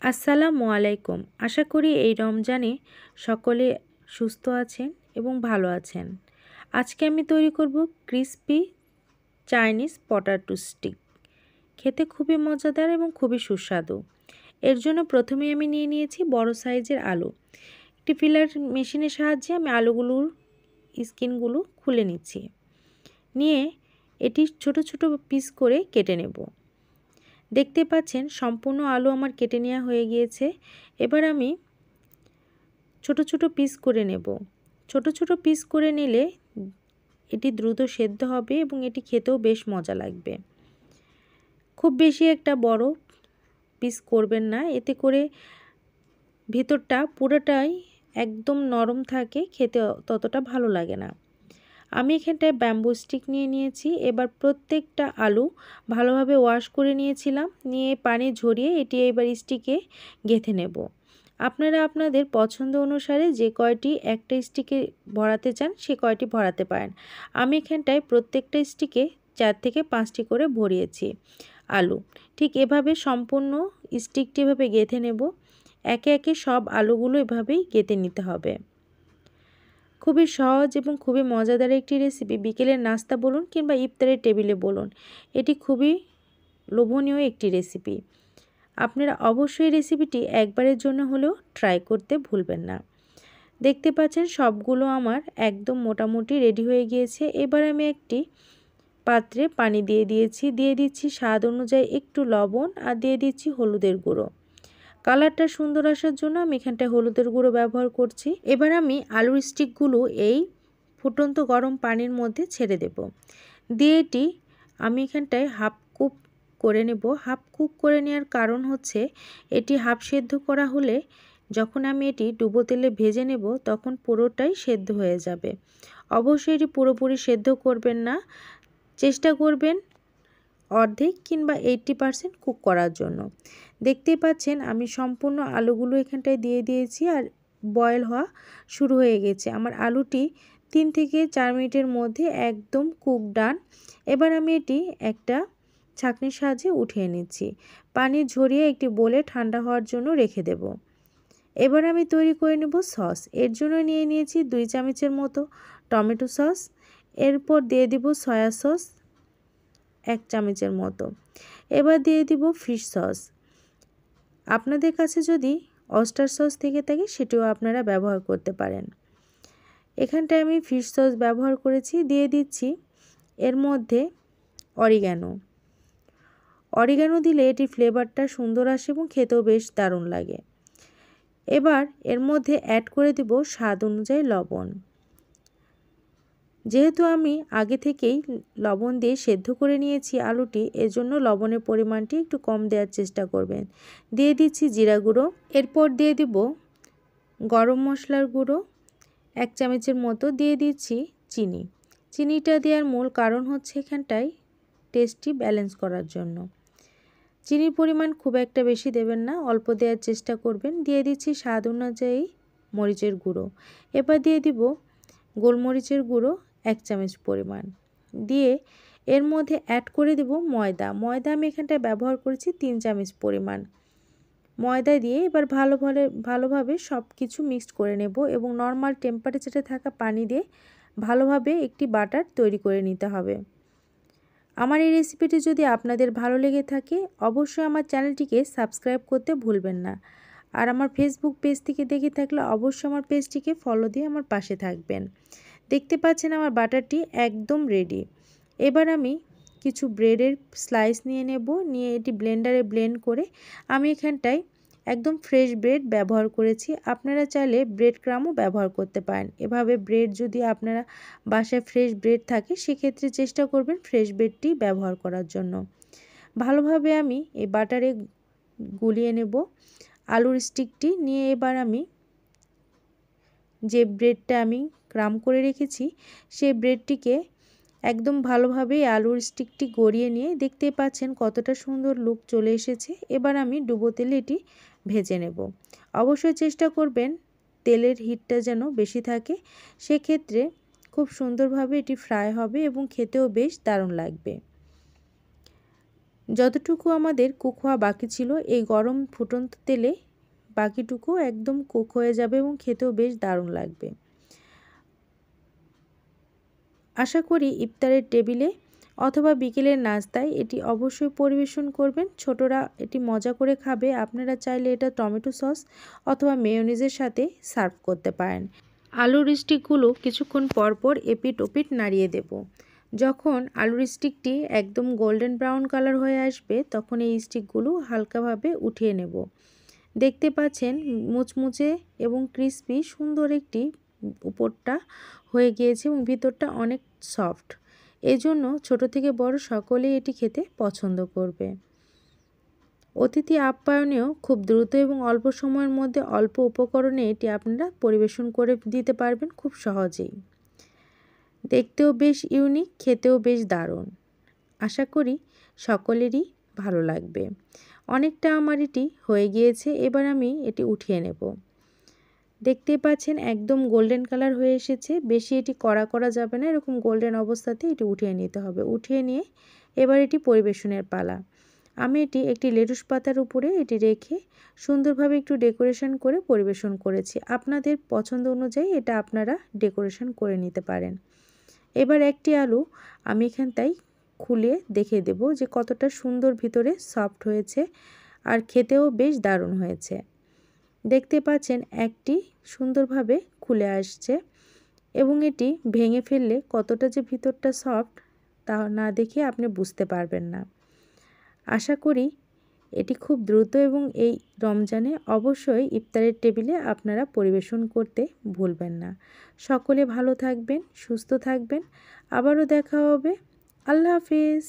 আসসালামু আলাইকুম। আশা করি এই রমজানে সকলে সুস্থ আছেন এবং ভালো আছেন। আজকে আমি তৈরি করব ক্রিসপি চাইনিজ পটাটো স্টিক। খেতে খুবই মজাদার এবং খুবই সুস্বাদু। এর জন্য প্রথমেই আমি নিয়ে নিয়েছি বড় সাইজের আলু। একটি ফিলার মেশিনের সাহায্যে আমি আলুগুলোর স্কিনগুলো খুলে নিচ্ছি। নিয়ে এটি ছোট ছোট পিস করে কেটে নেব। দেখতে পাচ্ছেন সম্পূর্ণ আলু আমার কেটে নেওয়া হয়ে গিয়েছে। এবার আমি ছোট ছোট পিস করে নেব। ছোট ছোট পিস করে নিলে এটি দ্রুত সেদ্ধ হবে এবং এটি খেতেও বেশ মজা লাগবে। খুব বেশি একটা বড় পিস করবেন না, এতে করে ভেতরটা পুরোটাই একদম নরম থাকে, খেতে ততটা ভালো লাগে না। আমি এখানটায় ব্যাম্বু স্টিক নিয়ে নিয়েছি। এবার প্রত্যেকটা আলু ভালোভাবে ওয়াশ করে নিয়েছিলাম, নিয়ে পানি ঝরিয়ে এটি এবার স্টিকে গেঁথে নেব। আপনারা আপনাদের পছন্দ অনুসারে যে কয়টি একটা স্টিকে ভরাতে চান সে কয়টি ভরাতে পারেন। আমি এখানটায় প্রত্যেকটা স্টিকে 4 থেকে 5টি করে ভরিয়েছি আলু। ঠিক এভাবে সম্পূর্ণ স্টিকটি এভাবে গেঁথে নেব। একে একে সব আলুগুলো এভাবেই গেঁথে নিতে হবে। খুবই সহজ এবং খুবই মজাদার একটি রেসিপি। বিকেলের নাস্তা বলুন কিংবা ইফতারের টেবিলে বলুন, এটি খুবই লোভনীয় একটি রেসিপি। আপনারা অবশ্যই রেসিপিটি একবারের জন্য হলেও ট্রাই করতে ভুলবেন না। দেখতে পাচ্ছেন সবগুলো আমার একদম মোটামুটি রেডি হয়ে গিয়েছে। এবার আমি একটি পাত্রে পানি দিয়ে দিচ্ছি স্বাদ অনুযায়ী একটু লবণ, আর দিয়ে দিচ্ছি হলুদের গুঁড়ো। কালারটা সুন্দর আসার জন্য আমি এখানটায় হলুদের গুঁড়ো ব্যবহার করছি। এবার আমি আলুর স্টিকগুলো এই ফুটন্ত গরম পানির মধ্যে ছেড়ে দেব। দিয়ে এটি আমি এখানটায় হাফ কুক করে নেব। হাফ কুক করে নেওয়ার কারণ হচ্ছে এটি হাফ সেদ্ধ করা হলে যখন আমি এটি ডুবো তেলে ভেজে নেব তখন পুরোটাই সেদ্ধ হয়ে যাবে। অবশ্যই এটি পুরোপুরি সেদ্ধ করবেন না, চেষ্টা করবেন অর্ধেক কিংবা 80% কুক করার জন্য। দেখতেই পাচ্ছেন আমি সম্পূর্ণ আলুগুলো এখানটায় দিয়ে দিয়েছি আর বয়েল হওয়া শুরু হয়ে গেছে। আমার আলুটি 3 থেকে 4 মিনিটের মধ্যে একদম কুক ডান। এবার আমি এটি একটা ছাঁকনির সাহায্যে উঠিয়ে নিচ্ছি। পানি ঝরিয়ে একটি বোলে ঠান্ডা হওয়ার জন্য রেখে দেব। এবার আমি তৈরি করে নেব সস। এর জন্য নিয়ে নিয়েছি 2 চামচের মতো টমেটো সস। এরপর দিয়ে দিব সয়া সস 1 চামচের মতো। এবার দিয়ে দিব ফিশ সস। আপনাদের কাছে যদি অয়েস্টার সস থেকে থাকে সেটিও আপনারা ব্যবহার করতে পারেন। এখানটায় আমি ফিশ সস ব্যবহার করেছি। দিয়ে দিচ্ছি এর মধ্যে অরিগ্যানো। অরিগ্যানো দিলে এটির ফ্লেভারটা সুন্দর আসে এবং খেতেও বেশ দারুণ লাগে। এবার এর মধ্যে অ্যাড করে দেব স্বাদ অনুযায়ী লবণ। যেহেতু আমি আগে থেকেই লবণ দিয়ে সেদ্ধ করে নিয়েছি আলুটি, এজন্য লবণের পরিমাণটি একটু কম দেওয়ার চেষ্টা করবেন। দিয়ে দিচ্ছি জিরা গুঁড়ো। এরপর দিয়ে দিব গরম মশলার গুঁড়ো 1 চামচের মতো। দিয়ে দিচ্ছি চিনি। চিনিটা দেওয়ার মূল কারণ হচ্ছে এখানটায় টেস্টটি ব্যালেন্স করার জন্য। চিনির পরিমাণ খুব একটা বেশি দেবেন না, অল্প দেওয়ার চেষ্টা করবেন। দিয়ে দিচ্ছি স্বাদ অনুযায়ী মরিচের গুঁড়ো। এবার দিয়ে দিব গোলমরিচের গুঁড়ো 1 চামচ পরিমাণ। দিয়ে এর মধ্যে অ্যাড করে দেব ময়দা। ময়দা আমি এখানটায় ব্যবহার করেছি 3 চামচ পরিমাণ। ময়দা দিয়ে এবার ভালোভাবে সব কিছু মিক্সড করে নেব এবং নর্মাল টেম্পারেচারে থাকা পানি দিয়ে ভালোভাবে একটি বাটার তৈরি করে নিতে হবে। আমার এই রেসিপিটি যদি আপনাদের ভালো লেগে থাকে অবশ্যই আমার চ্যানেলটিকে সাবস্ক্রাইব করতে ভুলবেন না। আর আমার ফেসবুক পেজ থেকে দেখে থাকলে অবশ্যই আমার পেজটিকে ফলো দিয়ে আমার পাশে থাকবেন। দেখতে পাচ্ছেন আমার বাটারটি একদম রেডি। এবার আমি কিছু ব্রেডের স্লাইস নিয়ে নেব। নিয়ে এটি ব্লেন্ডারে ব্লেন্ড করে আমি এখানটায় একদম ফ্রেশ ব্রেড ব্যবহার করেছি। আপনারা চাইলে ব্রেড ক্রামও ব্যবহার করতে পারেন। এভাবে ব্রেড যদি আপনারা বাসায় ফ্রেশ ব্রেড থাকে সেক্ষেত্রে চেষ্টা করবেন ফ্রেশ ব্রেডটি ব্যবহার করার জন্য। ভালোভাবে আমি এই বাটারে গুলিয়ে নেব আলুর স্টিকটি। নিয়ে এবার আমি যে ব্রেডটা আমি ক্রাম করে রেখেছি সেই ব্রেডটিকে একদম ভালোভাবে আলুর স্টিকটি গড়িয়ে নিয়ে দেখতেই পাচ্ছেন কতটা সুন্দর লুক চলে এসেছে। এবার আমি ডুবো তেলে এটি ভেজে নেব। অবশ্যই চেষ্টা করবেন তেলের হিটটা যেন বেশি থাকে, সেক্ষেত্রে খুব সুন্দরভাবে এটি ফ্রাই হবে এবং খেতেও বেশ দারুণ লাগবে। যতটুকু আমাদের কুক হওয়া বাকি ছিল এই গরম ফুটন্ত তেলে বাকিটুকু একদম কুক হয়ে যাবে এবং খেতেও বেশ দারুণ লাগবে। আশা করি ইফতারের টেবিলে অথবা বিকেলের নাস্তায় এটি অবশ্যই পরিবেশন করবেন। ছোটরা এটি মজা করে খাবে। আপনারা চাইলে এটা টমেটো সস অথবা মেয়োনিজের সাথে সার্ভ করতে পারেন। আলুর স্টিকগুলো কিছুক্ষণ পর পর এপিট ওপিট নাড়িয়ে দেব। যখন আলুর স্টিকটি একদম গোল্ডেন ব্রাউন কালার হয়ে আসবে তখন এই স্টিকগুলো হালকাভাবে উঠিয়ে নেব। দেখতে পাচ্ছেন মুচমুচে এবং ক্রিস্পি সুন্দর একটি উপরটা হয়ে গিয়েছে এবং ভিতরটা অনেক সফট। এজন্য ছোট থেকে বড় সকলেই এটি খেতে পছন্দ করবে। অতিথি আপ্যায়নেও খুব দ্রুত এবং অল্প সময়ের মধ্যে অল্প উপকরণে এটি আপনারা পরিবেশন করে দিতে পারবেন খুব সহজেই। দেখতেও বেশ ইউনিক, খেতেও বেশ দারুণ। আশা করি সকলেরই ভালো লাগবে। অনেকটা আমার এটি হয়ে গিয়েছে, এবার আমি এটি উঠিয়ে নেব। দেখতেই পাচ্ছেন একদম গোল্ডেন কালার হয়ে এসেছে। বেশি এটি কড়া করা যাবে না, এরকম গোল্ডেন অবস্থাতে এটি উঠিয়ে নিতে হবে। উঠিয়ে নিয়ে এবার এটি পরিবেশনের পালা। আমি এটি একটি লেটুস পাতার উপরে এটি রেখে সুন্দরভাবে একটু ডেকোরেশন করে পরিবেশন করেছি। আপনাদের পছন্দ অনুযায়ী এটা আপনারা ডেকোরেশন করে নিতে পারেন। এবার একটি আলু আমি এখানটায় খুলে দেখে দেব যে কতটা সুন্দর ভিতরে সফট হয়েছে আর খেতেও বেশ দারুণ হয়েছে। দেখতে পাচ্ছেন একটি সুন্দরভাবে খুলে আসছে এবং এটি ভেঙে ফেললে কতটা যে ভিতরটা সফট তা না দেখে আপনি বুঝতে পারবেন না। আশা করি এটি খুব দ্রুত এবং এই রমজানে অবশ্যই ইফতারের টেবিলে আপনারা পরিবেশন করতে ভুলবেন না। সকলে ভালো থাকবেন, সুস্থ থাকবেন। আবারও দেখা হবে। আল্লাহ হাফেজ।